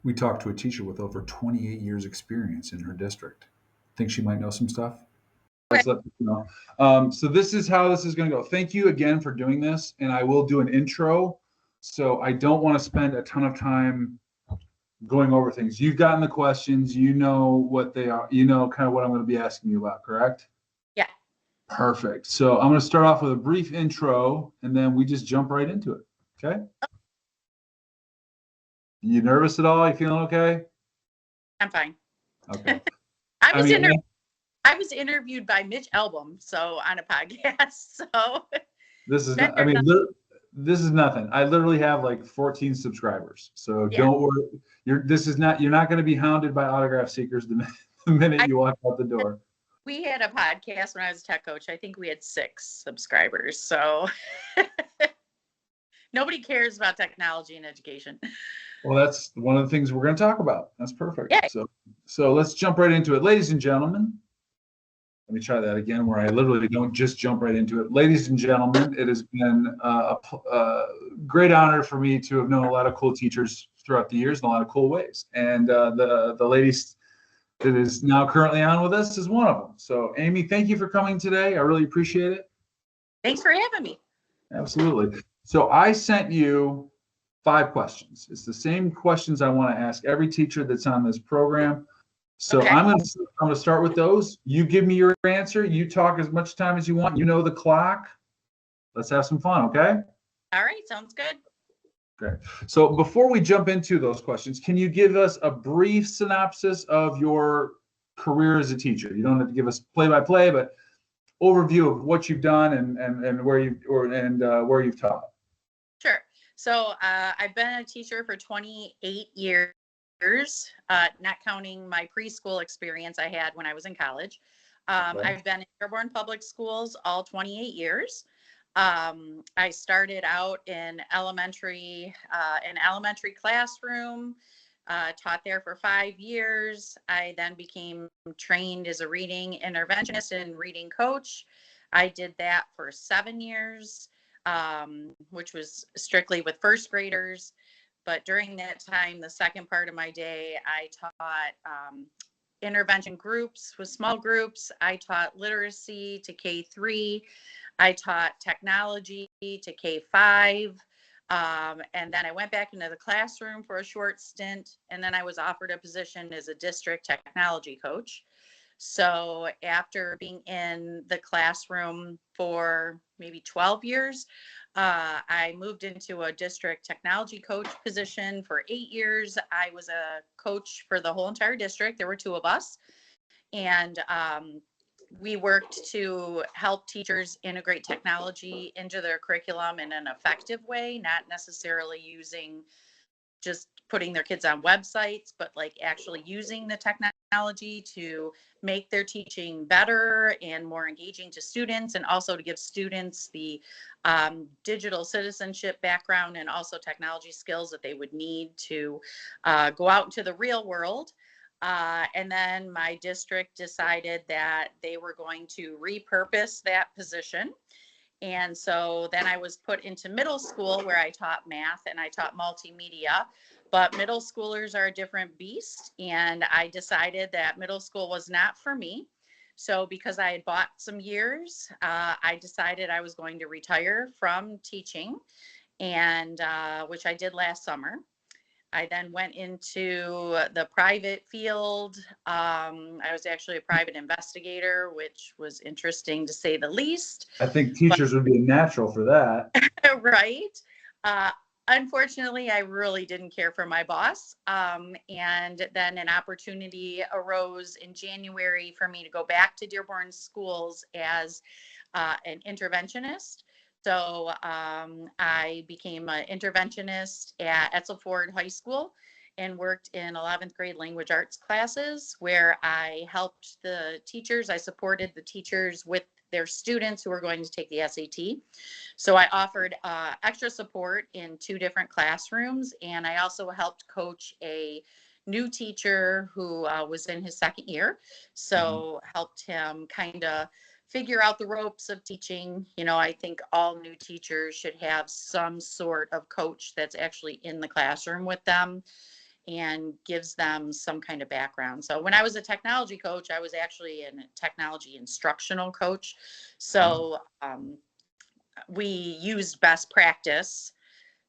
We talked to a teacher with over 28 years experience in her district. Think she might know some stuff? Okay. Let's let you know. So this is how this is going to go. Thank you again for doing this, and I will do an intro. So I don't want to spend a ton of time going over things. You've gotten the questions, you know what they are, you know kind of what I'm going to be asking you about, correct? Yeah. Perfect. So I'm going to start off with a brief intro, and then we just jump right into it. Okay? You nervous at all? You feeling okay? I'm fine. Okay. I was interviewed by Mitch Albom, so on a podcast. So this is not, I mean, this is nothing. I literally have like 14 subscribers, so Yeah. don't worry. You're not going to be hounded by autograph seekers the minute you walk out the door. We had a podcast when I was a tech coach. I think we had 6 subscribers. So nobody cares about technology and education. Well, that's one of the things we're going to talk about. That's perfect. Yeah. So let's jump right into it. Ladies and gentlemen, let me try that again where I literally don't just jump right into it. Ladies and gentlemen, it has been a great honor for me to have known a lot of cool teachers throughout the years in a lot of cool ways. And the ladies that is now currently on with us is one of them. So Amy, thank you for coming today. I really appreciate it. Thanks for having me. Absolutely. So I sent you 5 questions. It's the same questions I want to ask every teacher that's on this program. So Okay. I'm going to start with those. You give me your answer. You talk as much time as you want. You know the clock. Let's have some fun, okay? All right. Sounds good. Great. So before we jump into those questions, can you give us a brief synopsis of your career as a teacher? You don't have to give us play-by-play, but overview of what you've done and where you've taught. Sure. So I've been a teacher for 28 years, not counting my preschool experience I had when I was in college. Okay. I've been in Dearborn Public Schools all 28 years. I started out in elementary classroom, taught there for 5 years. I then became trained as a reading interventionist and reading coach. I did that for 7 years, which was strictly with first graders. But during that time, the second part of my day, I taught intervention groups with small groups. I taught literacy to K3. I taught technology to K5. And then I went back into the classroom for a short stint. And then I was offered a position as a district technology coach. So after being in the classroom for maybe 12 years, I moved into a district technology coach position for 8 years. I was a coach for the whole entire district. There were 2 of us. And we worked to help teachers integrate technology into their curriculum in an effective way, not necessarily using just putting their kids on websites, but like actually using the technology to make their teaching better and more engaging to students, and also to give students the digital citizenship background and also technology skills that they would need to go out into the real world. And then my district decided that they were going to repurpose that position. And so then I was put into middle school where I taught math and I taught multimedia, but middle schoolers are a different beast. And I decided that middle school was not for me. So because I had bought some years, I decided I was going to retire from teaching, and which I did last summer. I then went into the private field. I was actually a private investigator, which was interesting to say the least. I think teachers would be natural for that. Right. Unfortunately, I really didn't care for my boss. And then an opportunity arose in January for me to go back to Dearborn Schools as an interventionist. So I became an interventionist at Etzel Ford High School and worked in 11th grade language arts classes, where I helped the teachers. I supported the teachers with their students who were going to take the SAT. So I offered extra support in 2 different classrooms, and I also helped coach a new teacher who was in his 2nd year. So helped him kind of figure out the ropes of teaching. You know, I think all new teachers should have some sort of coach that's actually in the classroom with them. and gives them some kind of background. So when I was a technology coach, I was actually a technology instructional coach. So we used best practice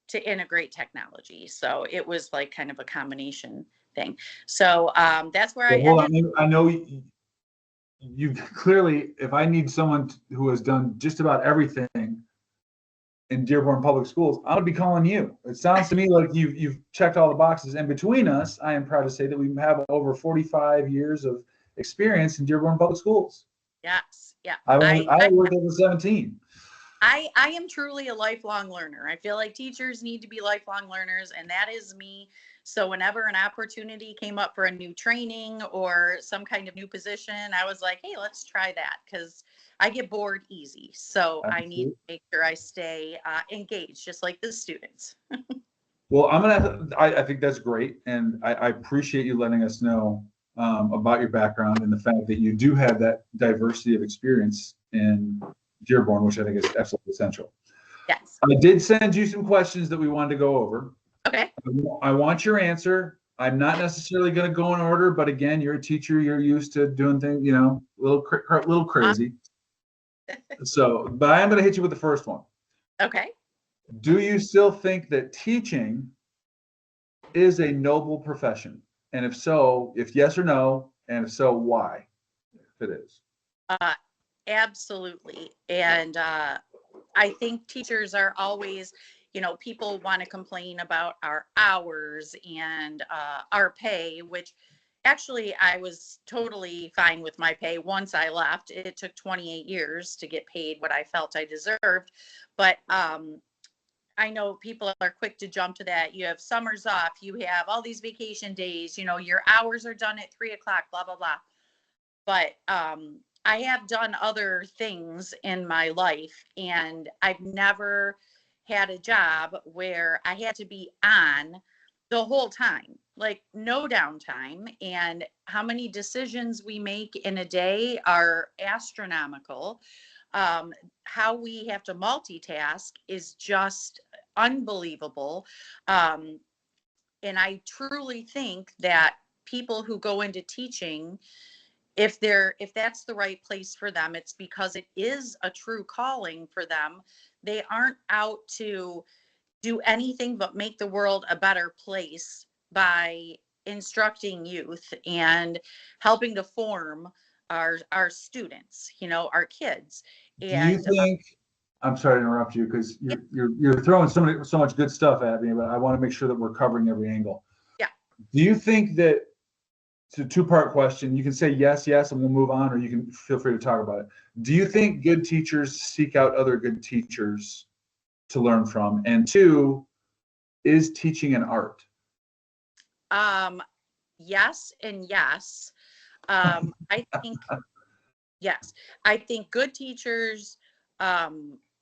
to integrate technology. So it was like kind of a combination thing. So that's where I ended. I know you clearly, if I need someone who has done just about everything in Dearborn Public Schools, I would be calling you. It sounds to me like you've checked all the boxes. And between us, I am proud to say that we have over 45 years of experience in Dearborn Public Schools. Yes. Yeah. I worked over 17. I am truly a lifelong learner. I feel like teachers need to be lifelong learners, and that is me. So whenever an opportunity came up for a new training or some kind of new position, I was like, hey, let's try that, because I get bored easy. So I need to make sure I stay engaged, just like the students. Well, I think that's great. And I appreciate you letting us know about your background and the fact that you do have that diversity of experience in Dearborn, which I think is absolutely essential. Yes. I did send you some questions that we wanted to go over. Okay. I want your answer. I'm not necessarily going to go in order, but again, you're a teacher. You're used to doing things, a little crazy. So, but I am going to hit you with the first one. Okay. Do you still think that teaching is a noble profession? And if so, if yes or no, and if so, why? If it is. Absolutely. And I think teachers are always, people want to complain about our hours and our pay, which actually I was totally fine with my pay once I left. It took 28 years to get paid what I felt I deserved. But I know people are quick to jump to that. You have summers off, you have all these vacation days, your hours are done at 3:00, blah, blah, blah. But I have done other things in my life, and I've never had a job where I had to be on the whole time, like no downtime. And how many decisions we make in a day are astronomical. How we have to multitask is just unbelievable. And I truly think that people who go into teaching, if that's the right place for them, it's because it is a true calling for them. They aren't out to do anything but make the world a better place by instructing youth and helping to form our students, our kids. And Do you think, I'm sorry to interrupt you because you're throwing so much good stuff at me, but I want to make sure that we're covering every angle. Yeah. Do you think that, it's a two-part question. You can say yes, and we'll move on, or you can feel free to talk about it. Do you think good teachers seek out other good teachers to learn from? And two, is teaching an art? Yes and yes. I think yes. I think good teachers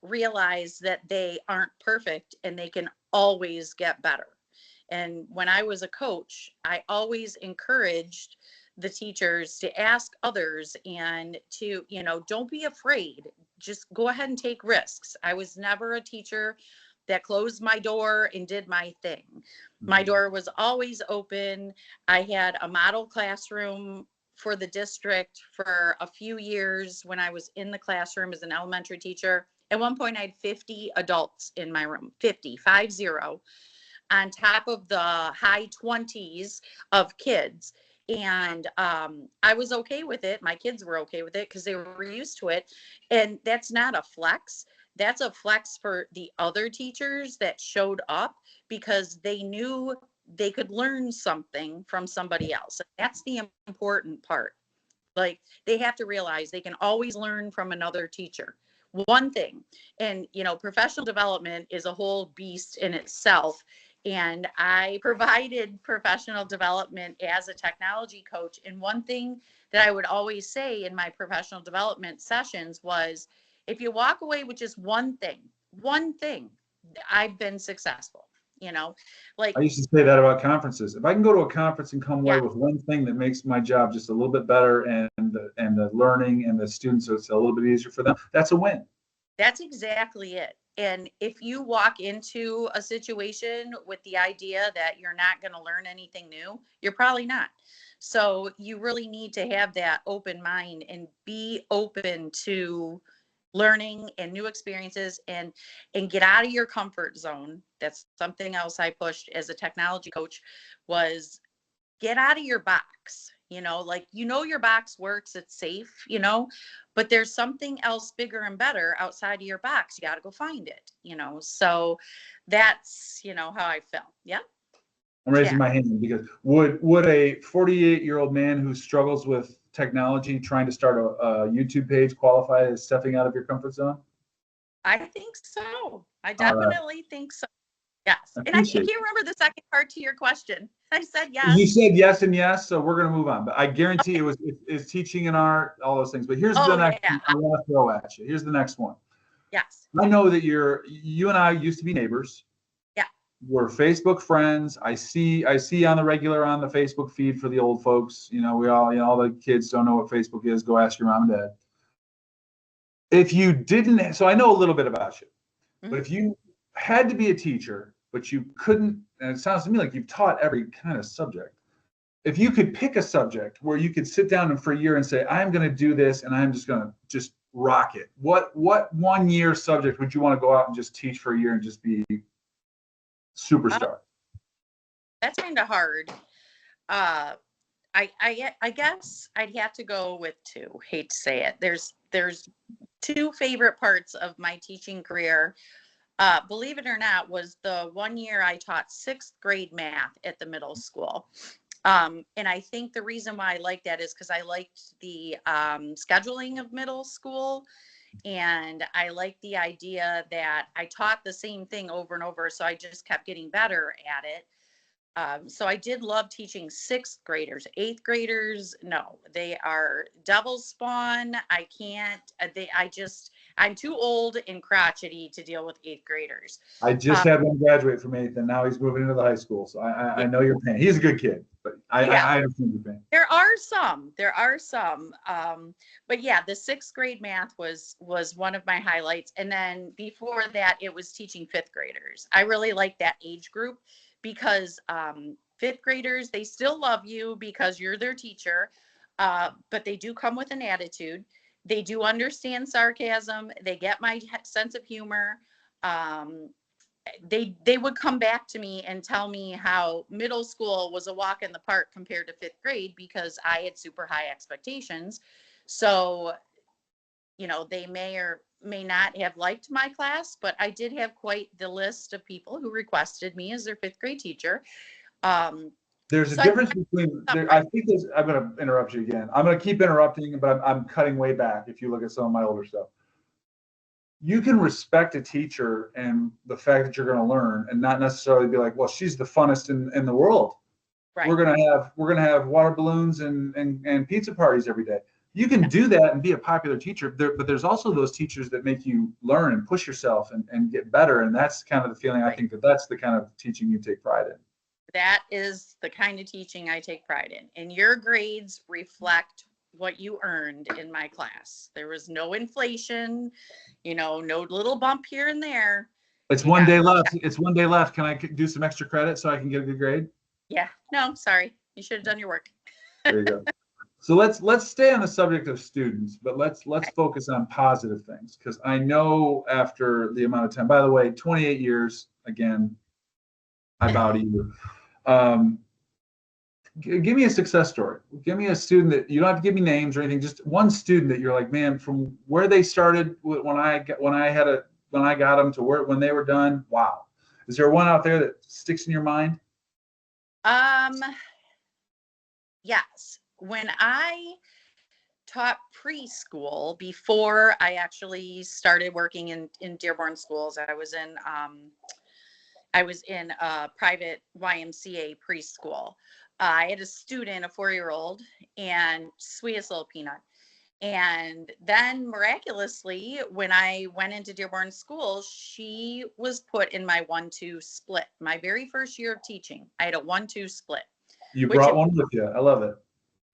realize that they aren't perfect and they can always get better. And when I was a coach, I always encouraged the teachers to ask others and to, don't be afraid. Just go ahead and take risks. I was never a teacher that closed my door and did my thing. My door was always open. I had a model classroom for the district for a few years when I was in the classroom as an elementary teacher. At one point, I had 50 adults in my room, 50, on top of the high 20s of kids. And I was okay with it. My kids were okay with it because they were used to it. And that's not a flex. That's a flex for the other teachers that showed up because they knew they could learn something from somebody else. That's the important part. Like, they have to realize they can always learn from another teacher. One thing, and professional development is a whole beast in itself. And I provided professional development as a technology coach. And one thing that I would always say in my professional development sessions was, if you walk away with just one thing, I've been successful. Like, I used to say that about conferences. If I can go to a conference and come away yeah, with one thing that makes my job just a little bit better, and the learning and the students, so it's a little bit easier for them, that's a win. that's exactly it. And if you walk into a situation with the idea that you're not going to learn anything new, you're probably not. So you really need to have that open mind and be open to learning and new experiences, and get out of your comfort zone. That's something else I pushed as a technology coach, was get out of your box. Like, your box works, it's safe, but there's something else bigger and better outside of your box. You got to go find it. So that's how I feel. Yeah. I'm raising my hand because would a 48-year-old man who struggles with technology trying to start a YouTube page qualify as stepping out of your comfort zone? I think so. I definitely think so. Yes. And I can't remember the second part to your question. I said yes. You said yes and yes, so we're going to move on. But I guarantee it's teaching an art, all those things. But here's the next one I want to throw at you. Here's the next one. Yes. I know that you and I used to be neighbors. Yeah. We're Facebook friends. I see on the regular on the Facebook feed for the old folks. We all, all the kids don't know what Facebook is. Go ask your mom and dad. If you didn't, so I know a little bit about you, but if you had to be a teacher, but you couldn't, and it sounds to me like you've taught every kind of subject. If you could pick a subject where you could sit down for a year and say, I'm going to do this and I'm just going to just rock it. What 1 year subject would you want to go out and just teach for a year and just be superstar? That's kind of hard. I guess I'd have to go with two. Hate to say it. There's two favorite parts of my teaching career. Believe it or not, was the 1 year I taught 6th grade math at the middle school. And I think the reason why I like that is because I liked the scheduling of middle school. And I liked the idea that I taught the same thing over and over. So I just kept getting better at it. So I did love teaching 6th graders. 8th graders, no, they are devil spawn. I can't, I'm too old and crotchety to deal with 8th graders. I just had one graduate from 8th and now he's moving into the high school. So I know your pain. He's a good kid, but I understand your pain. There are some, but yeah, the 6th grade math was one of my highlights. And then before that, it was teaching 5th graders. I really like that age group, because 5th graders, they still love you because you're their teacher, but they do come with an attitude. They do understand sarcasm. They get my sense of humor. They would come back to me and tell me how middle school was a walk in the park compared to 5th grade because I had super high expectations. So, they may or may not have liked my class, but I did have quite the list of people who requested me as their 5th grade teacher. There's a difference between, I think I'm going to interrupt you again. I'm going to keep interrupting, but I'm cutting way back if you look at some of my older stuff. You can respect a teacher and the fact that you're going to learn and not necessarily be like, well, she's the funnest in the world. Right. We're going to have water balloons and pizza parties every day. You can do that and be a popular teacher, but there's also those teachers that make you learn and push yourself and get better. And that's kind of the feeling. I think that's the kind of teaching you take pride in. That is the kind of teaching I take pride in. And your grades reflect what you earned in my class. There was no inflation, no little bump here and there. It's 1 day left. It's 1 day left. Can I do some extra credit so I can get a good grade? Yeah. No, sorry. You should have done your work. There you go. So let's stay on the subject of students, but let's focus on positive things, because I know after the amount of time, by the way, 28 years, again, I bow to you. Give me a success story. Give me a student that you don't have to give me names or anything. Just one student that you're like, man, from where they started when I got them to when they were done. Wow. Is there one out there that sticks in your mind? Yes. When I taught preschool, before I actually started working in Dearborn schools, I was in a private YMCA preschool. I had a student, a 4-year-old, and sweetest little peanut. And then miraculously, when I went into Dearborn schools, she was put in my 1-2 split. My very first year of teaching, I had a 1-2 split. You brought one with you. I love it.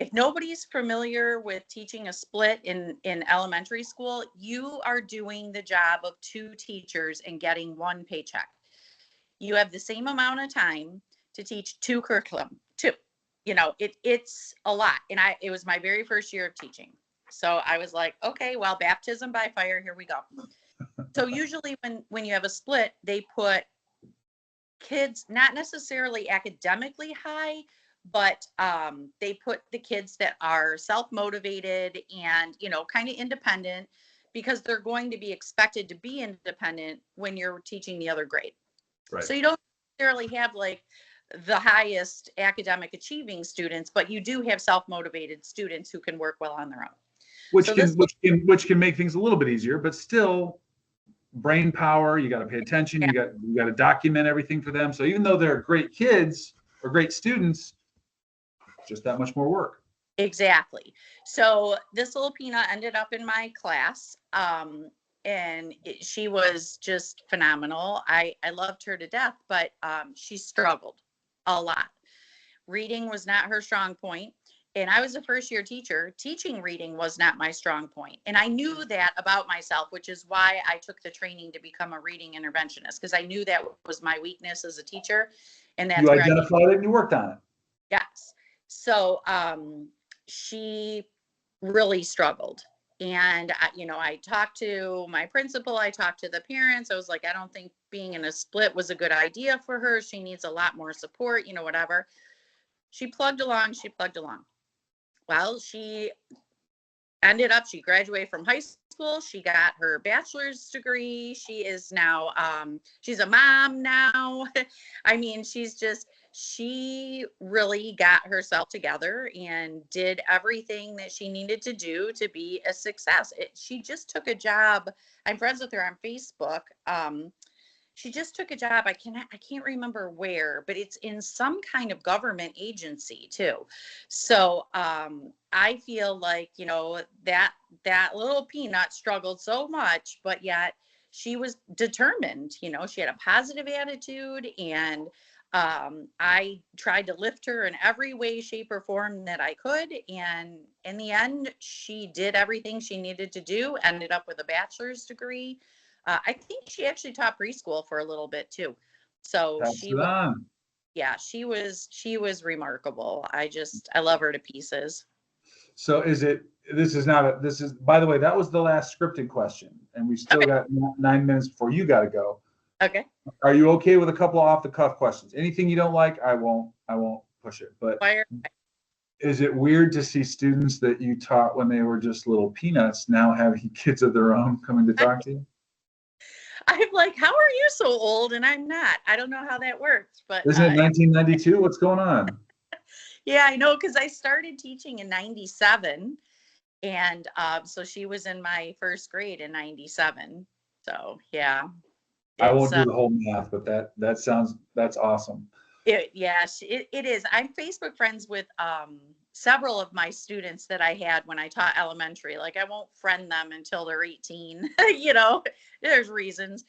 if nobody's familiar with teaching a split in elementary school, you are doing the job of two teachers and getting one paycheck. You have the same amount of time to teach two curriculum, two. It's a lot. And it was my very first year of teaching. So I was like, okay, well, baptism by fire, here we go. So usually when you have a split, they put kids not necessarily academically high, but they put the kids that are self-motivated and, kind of independent, because they're going to be expected to be independent when you're teaching the other grade. Right. So you don't necessarily have like the highest academic achieving students, but you do have self-motivated students who can work well on their own. Which can make things a little bit easier, but still brain power. You got to pay attention. Yeah. You got to document everything for them. So even though they're great kids or great students, just that much more work. Exactly. So this little peanut ended up in my class. She was just phenomenal. I loved her to death, but she struggled a lot. Reading was not her strong point. And I was a first year teacher. Teaching reading was not my strong point. And I knew that about myself, which is why I took the training to become a reading interventionist, because I knew that was my weakness as a teacher. And that's you where identified it and you worked on it. Yes. So she really struggled. And, I talked to my principal, I talked to the parents. I was like, I don't think being in a split was a good idea for her. She needs a lot more support, whatever. She plugged along. Well, she graduated from high school. She got her bachelor's degree. She is now, she's a mom now. I mean, she really got herself together and did everything that she needed to do to be a success. She just took a job. I'm friends with her on Facebook. She just took a job. I can't remember where, but it's in some kind of government agency too. So I feel like, that little peanut struggled so much, but yet she was determined. She had a positive attitude, and I tried to lift her in every way, shape, or form that I could. And in the end, she did everything she needed to do, ended up with a bachelor's degree. I think she actually taught preschool for a little bit too. So she was remarkable. I love her to pieces. So by the way, that was the last scripted question, and we still got 9 minutes before you got to go. Okay. Are you okay with a couple of off the cuff questions? Anything you don't like, I won't push it. But is it weird to see students that you taught when they were just little peanuts now having kids of their own coming to talk to you? I'm like, how are you so old and I'm not? I don't know how that works, but isn't it 1992? What's going on? Yeah, I know, because I started teaching in 97, and so she was in my first grade in 97. So yeah, I won't do the whole math, but that's awesome. It is. I'm Facebook friends with several of my students that I had when I taught elementary. Like, I won't friend them until they're 18. There's reasons.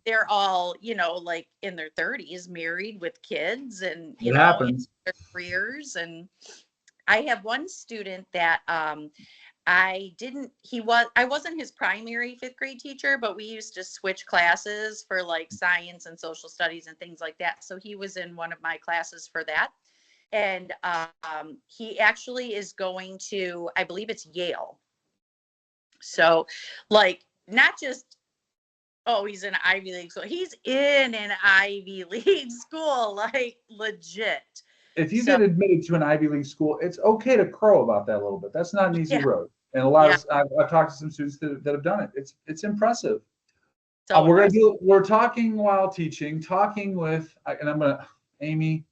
They're all, like in their 30s, married with kids, and it happens. Their careers. And I have one student that I wasn't his primary fifth grade teacher, but we used to switch classes for like science and social studies and things like that. So he was in one of my classes for that. And he actually is going to, I believe it's Yale. So like, not just, oh, he's in Ivy League school. He's in an Ivy League school, like legit. If you get admitted to an Ivy League school, it's okay to crow about that a little bit. That's not an easy road. And a lot of I've talked to some students that have done it. It's impressive. So we're talking while teaching, talking with, and Amy,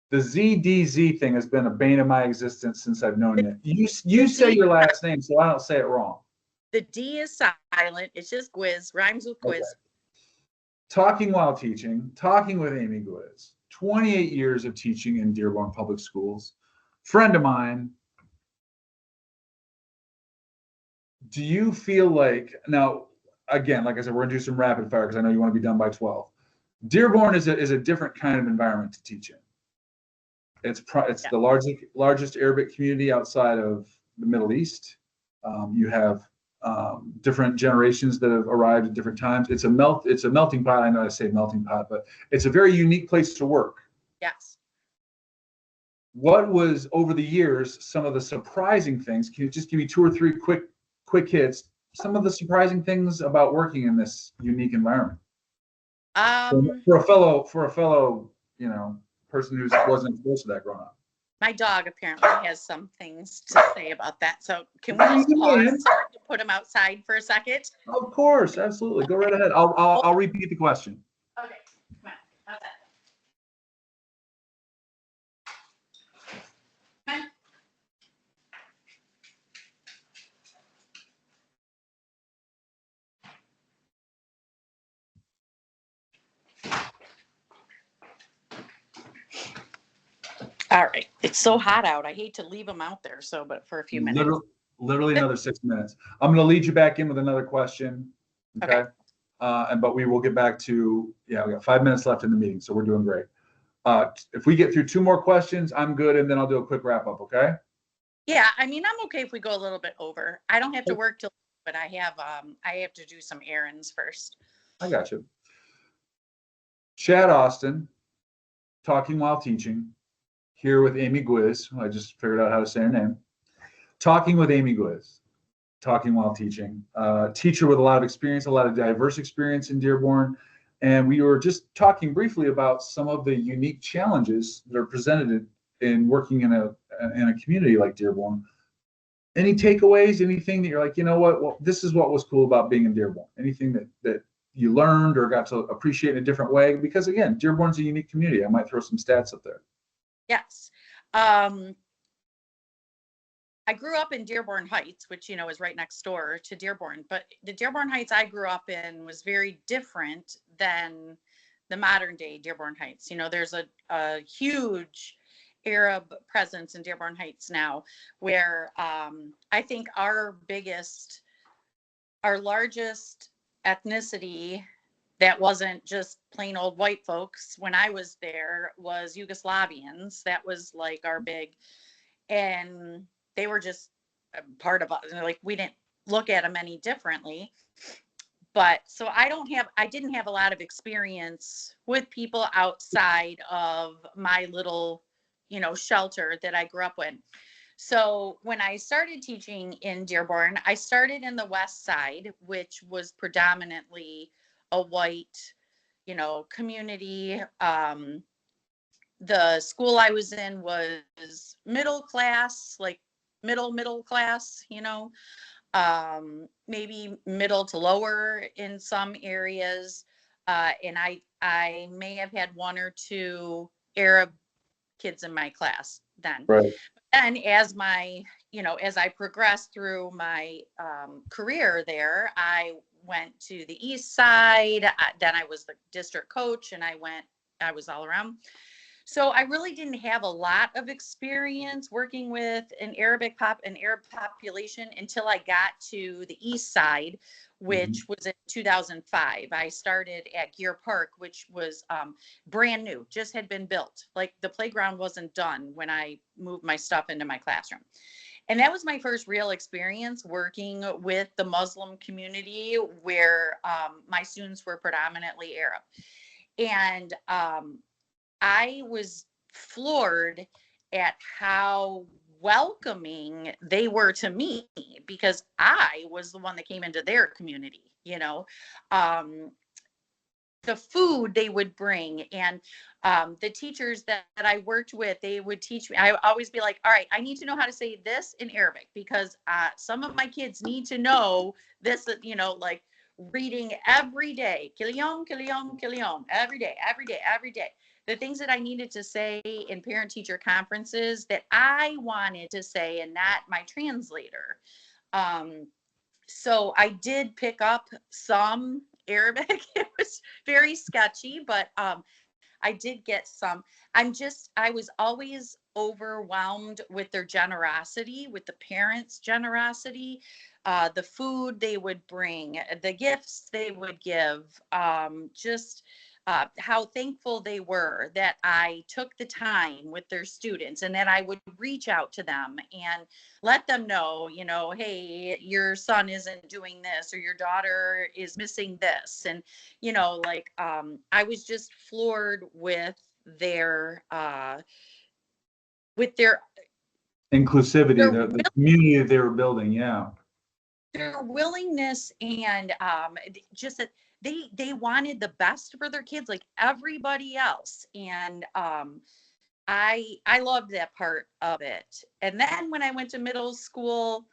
the ZDZ thing has been a bane of my existence since I've known you. You say your last name, so I don't say it wrong. The D is silent. It's just Gwizdz, rhymes with Gwizdz. Okay. Talking while teaching, talking with Amy Gwizdz. 28 years of teaching in Dearborn Public Schools. Friend of mine. Do you feel like, now, again, like I said, we're going to do some rapid fire because I know you want to be done by 12. Dearborn is a different kind of environment to teach in. It's Yeah. the largest Arabic community outside of the Middle East. You have different generations that have arrived at different times. It's a melting pot. I know I say melting pot, but it's a very unique place to work. Yes. What was over the years some of the surprising things? Can you just give me two or three quick hits? Some of the surprising things about working in this unique environment for a fellow, person who wasn't exposed to that growing up. My dog apparently has some things to say about that. So can we just pause so I can put him outside for a second? Of course, absolutely. Go right ahead. I'll repeat the question. Okay, come on. How's that? Come on. All right. It's so hot out. I hate to leave him out there. But for a few minutes. Literally another 6 minutes. I'm going to lead you back in with another question. Okay. But we will get back to, we got 5 minutes left in the meeting, so we're doing great. If we get through two more questions, I'm good, and then I'll do a quick wrap up. Okay. Yeah, I mean, I'm okay if we go a little bit over. I don't have to work till, but I have to do some errands first. I got you. Chad Austin, talking while teaching, here with Amy Gwizdz. I just figured out how to say her name. Talking with Amy Gwizdz, talking while teaching. Teacher with a lot of experience, a lot of diverse experience in Dearborn. And we were just talking briefly about some of the unique challenges that are presented in working in a community like Dearborn. Any takeaways? Anything that you're like, you know what? Well, this is what was cool about being in Dearborn. Anything that you learned or got to appreciate in a different way? Because again, Dearborn's a unique community. I might throw some stats up there. Yes. I grew up in Dearborn Heights, which, is right next door to Dearborn. But the Dearborn Heights I grew up in was very different than the modern day Dearborn Heights. There's a huge Arab presence in Dearborn Heights now, where I think our largest ethnicity that wasn't just plain old white folks when I was there was Yugoslavians. That was like our big, and they were just a part of us. Like, we didn't look at them any differently. But so I didn't have a lot of experience with people outside of my little, shelter that I grew up in. So when I started teaching in Dearborn, I started in the West Side, which was predominantly a white, community. The school I was in was middle class, like middle class, maybe middle to lower in some areas. And I may have had one or two Arab kids in my class then. Right. And as I progressed through my career there, I went to the East Side. Then I was the district coach, and I was all around. So I really didn't have a lot of experience working with an Arab population until I got to the East Side, which was in 2005. I started at Gear Park, which was brand new, just had been built. Like, the playground wasn't done when I moved my stuff into my classroom. And that was my first real experience working with the Muslim community, where my students were predominantly Arab. And I was floored at how welcoming they were to me, because I was the one that came into their community. The food they would bring, and the teachers that I worked with, they would teach me. I would always be like, all right, I need to know how to say this in Arabic, because some of my kids need to know this, like reading every day, kiliyom, kiliyom, kiliyom, every day, every day, every day. The things that I needed to say in parent-teacher conferences that I wanted to say, and not my translator. So I did pick up some Arabic. It was very sketchy, but I did get some. I was always overwhelmed with their generosity, with the parents' generosity, the food they would bring, the gifts they would give, how thankful they were that I took the time with their students and that I would reach out to them and let them know, hey, your son isn't doing this or your daughter is missing this. And, I was just floored with their Inclusivity, their the community that they were building. Yeah. their willingness and just that they wanted the best for their kids like everybody else. And I loved that part of it. And then when I went to middle school,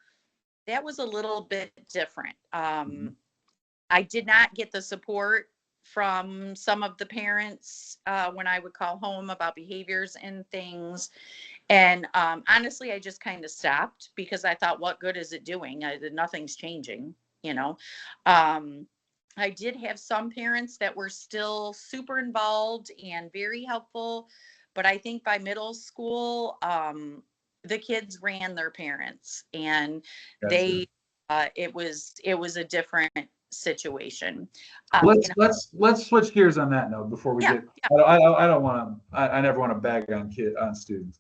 that was a little bit different. I did not get the support from some of the parents when I would call home about behaviors and things. And honestly, I just kind of stopped because I thought, what good is it doing? Nothing's changing, you know. Um, I did have some parents that were still super involved and very helpful, but I think by middle school, the kids ran their parents, and Gotcha. it was a different situation. Let's switch gears on that note before we Yeah, get. yeah. I don't want to. I never want to bag on students.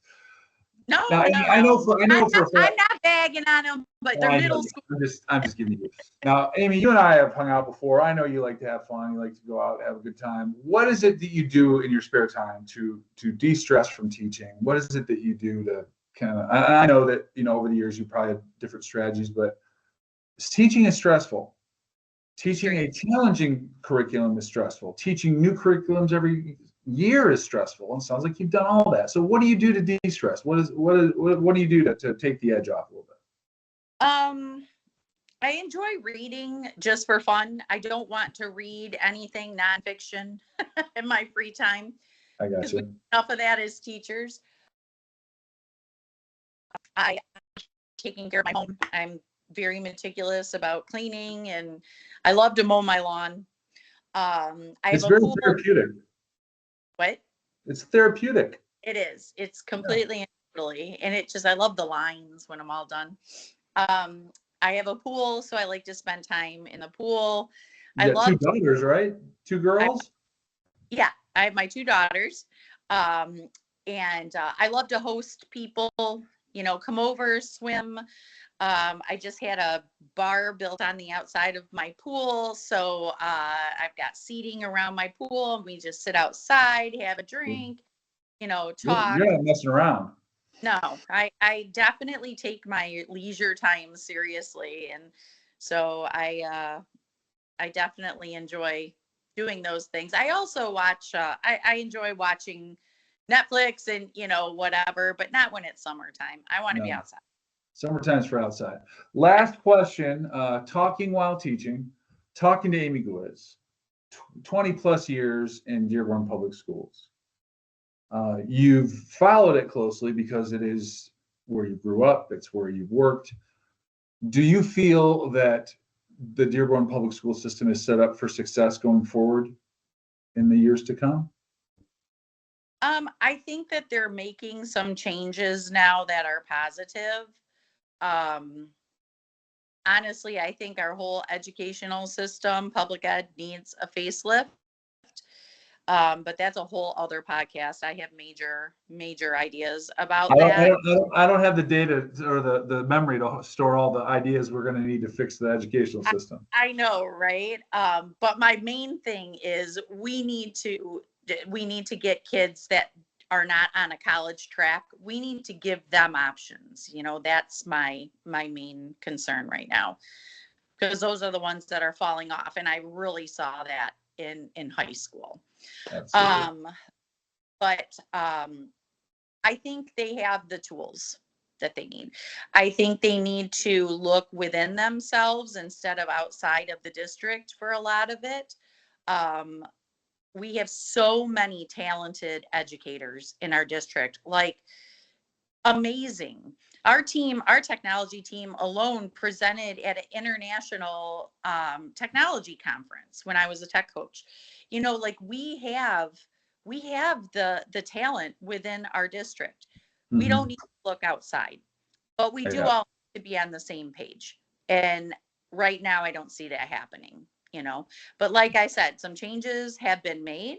No, Now, no, I no. know for a fact. I'm not bagging on them, but Well, they're I know middle you. school. I'm just giving you. Now, Amy, you and I have hung out before. I know you like to have fun. You like to go out, have a good time. What is it that you do in your spare time to de-stress from teaching? What is it that you do to kind of? I know that over the years you probably have different strategies, but teaching is stressful. Teaching a challenging curriculum is stressful. Teaching new curriculums every year is stressful. And it sounds like you've done all that. So what do you do to de-stress? What do you do to take the edge off a little bit? I enjoy reading just for fun. I don't want to read anything nonfiction in my free time I got because we you. do enough of that as teachers. I taking care of my home. I'm very meticulous about cleaning, and I love to mow my lawn. I have It's a very pool. therapeutic. What? It's therapeutic. It is. It's Yeah. completely and totally, and I love the lines when I'm all done. Um, I have a pool, so I like to spend time in the pool. I You got two love, daughters, right? Two I, girls? yeah, I have my two daughters. Um, and I love to host people, come over, swim. I just had a bar built on the outside of my pool. So I've got seating around my pool, and we just sit outside, have a drink, talk. You're not messing around. No, I definitely take my leisure time seriously. And so I definitely enjoy doing those things. I also watch, I enjoy watching Netflix and, whatever, but not when it's summertime. I want to be No. outside. Summertime's for outside. Last question, talking while teaching, talking to Amy Gwizdz, 20 plus years in Dearborn Public Schools. You've followed it closely because it is where you grew up, it's where you've worked. Do you feel that the Dearborn Public School system is set up for success going forward in the years to come? I think that they're making some changes now that are positive. Um, Honestly, I think our whole educational system, public ed, needs a facelift. But that's a whole other podcast. I have major ideas about that. I don't have the data or the memory to store all the ideas we're going to need to fix the educational system. I know, right? But my main thing is we need to get kids that are not on a college track. We need to give them options. That's my main concern right now, because those are the ones that are falling off, and I really saw that in high school. Absolutely. But I think they have the tools that they need. I think they need to look within themselves instead of outside of the district for a lot of it. We have so many talented educators in our district, like amazing. Our technology team alone presented at an international technology conference when I was a tech coach. Like we have the talent within our district. We don't need to look outside, but we do all need to be on the same page. And right now, I don't see that happening. But like I said, some changes have been made,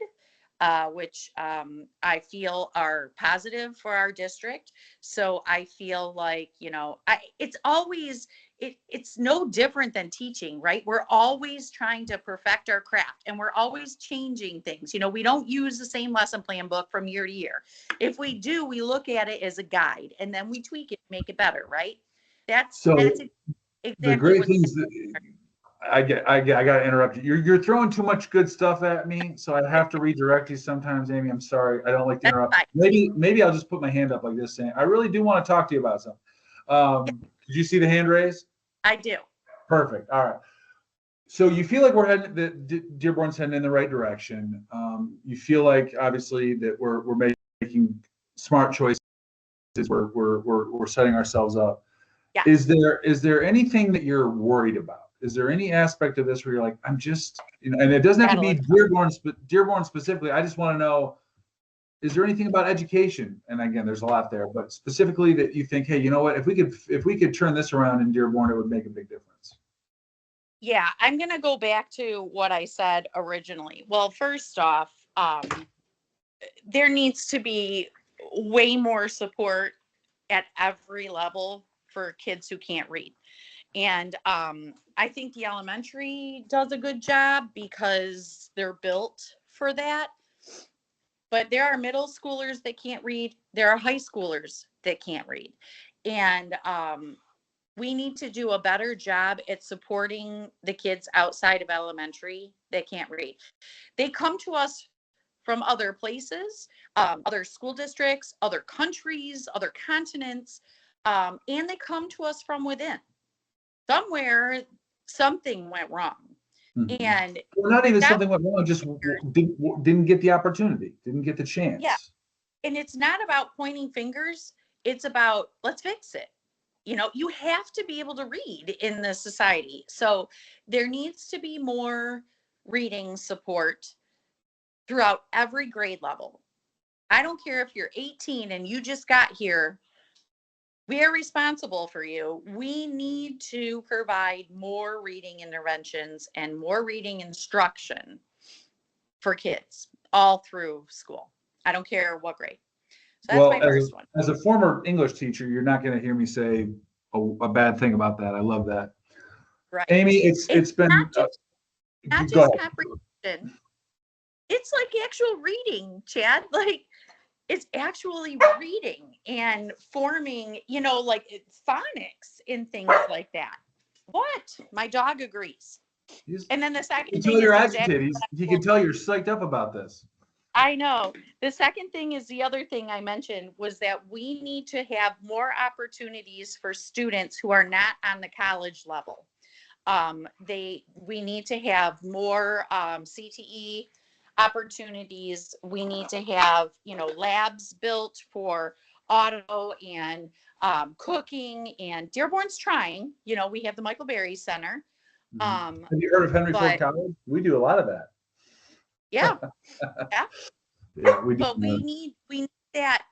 which I feel are positive for our district. So I feel like, it's always, it's no different than teaching, right? We're always trying to perfect our craft, and we're always changing things. We don't use the same lesson plan book from year to year. If we do, we look at it as a guide, and then we tweak it, make it better, right? That's So exactly the great what things that I got to interrupt you. You're throwing too much good stuff at me, so I have to redirect you sometimes, Amy. I'm sorry. I don't like to that's interrupt. fine. Maybe I'll just put my hand up like this, saying I really do want to talk to you about something. Did you see the hand raise? I do. Perfect. All right. So you feel like we're heading, Dearborn's heading in the right direction. You feel like obviously that we're making smart choices. We're setting ourselves up. Yeah. Is there anything that you're worried about? Is there any aspect of this where you're like, I'm just, and it doesn't have to be Dearborn specifically. I just want to know, is there anything about education? And again, there's a lot there, but specifically that you think, hey, you know what, if we could turn this around in Dearborn, it would make a big difference. Yeah, I'm going to go back to what I said originally. Well, first off, there needs to be way more support at every level for kids who can't read. And I think the elementary does a good job because they're built for that. But there are middle schoolers that can't read. There are high schoolers that can't read. And we need to do a better job at supporting the kids outside of elementary that can't read. They come to us from other places, other school districts, other countries, other continents, and they come to us from within. Somewhere, something went wrong. Mm-hmm. And well, not even something went wrong, just didn't get the opportunity, didn't get the chance. Yeah. And it's not about pointing fingers. It's about, let's fix it. You have to be able to read in this society. So there needs to be more reading support throughout every grade level. I don't care if you're 18 and you just got here. We are responsible for you. We need to provide more reading interventions and more reading instruction for kids all through school. I don't care what grade. So that's my first one. As a former English teacher, you're not going to hear me say a bad thing about that. I love that. Right. Amy, it's been not just comprehension. It's like actual reading, Chad. Like it's actually reading and forming, like phonics and things like that. What? My dog agrees. And then the second thing you're agitated. He can tell you're psyched up about this. I know. The second thing is the other thing I mentioned was that we need to have more opportunities for students who are not on the college level. We need to have more CTE opportunities. We need to have, labs built for auto and cooking, and Dearborn's trying, we have the Michael Berry Center. Have you heard of Henry Ford College? We do a lot of that. Yeah. Yeah. Yeah, we do. But we need that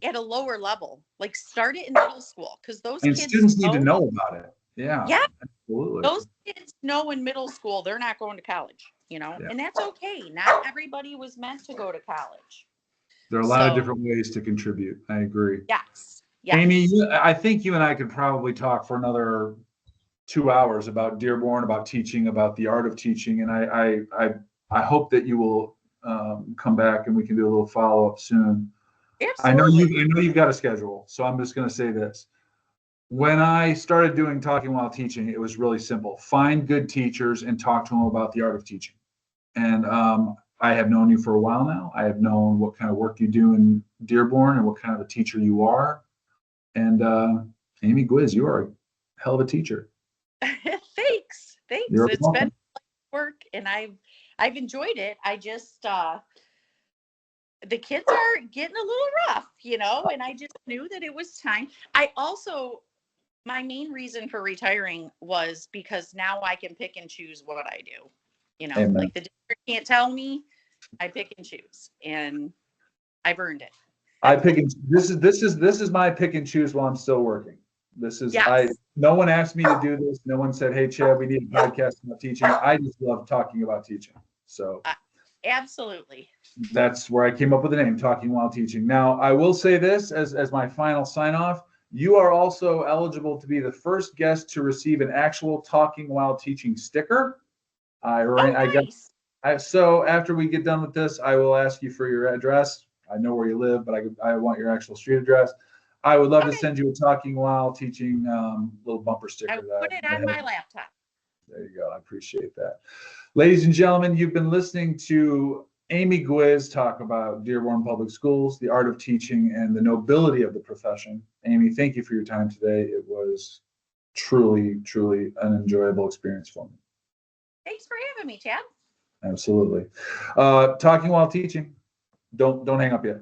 at a lower level, like start it in middle school, because those kids students need to know about it. Yeah. Yeah. Absolutely. Those kids know in middle school they're not going to college, and that's okay. Not everybody was meant to go to college. There are a lot of different ways to contribute. I agree. Yes. Amy, I think you and I could probably talk for another 2 hours about Dearborn, about teaching, about the art of teaching, and I hope that you will come back and we can do a little follow up soon. Absolutely. I know you've got a schedule, so I'm just going to say this. When I started doing Talking While Teaching, it was really simple. Find good teachers and talk to them about the art of teaching. And I have known you for a while now. I have known what kind of work you do in Dearborn and what kind of a teacher you are. And Amy Gwizdz, you are a hell of a teacher. Thanks. It's been work, and I've enjoyed it. I just the kids are getting a little rough, and I just knew that it was time. My main reason for retiring was because now I can pick and choose what I do. Amen. Like the district can't tell me, I pick and choose, and I've earned it. This is my pick and choose while I'm still working. This is, Yes. no one asked me to do this. No one said, hey, Chad, we need a podcast about teaching. I just love talking about teaching. So Absolutely. that's where I came up with the name, Talking While Teaching. Now, I will say this as my final sign off. You are also eligible to be the first guest to receive an actual Talking While Teaching sticker. Nice. So after we get done with this, I will ask you for your address. I know where you live, but I want your actual street address. I would love to send you a Talking While Teaching little bumper sticker. I will put it on my laptop. There you go. I appreciate that. Ladies and gentlemen, you've been listening to Amy Gwizdz talk about Dearborn Public Schools, the art of teaching, and the nobility of the profession. Amy, thank you for your time today. It was truly, truly an enjoyable experience for me. Thanks for having me, Chad. Absolutely. Talking while teaching. Don't hang up yet.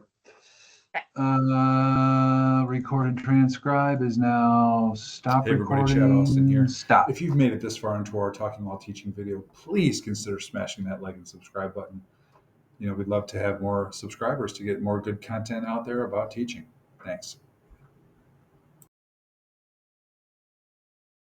Recorded transcribe is now stop recording. Chad Austin here. Stop. If you've made it this far into our Talking While Teaching video, please consider smashing that like and subscribe button. We'd love to have more subscribers to get more good content out there about teaching. Thanks.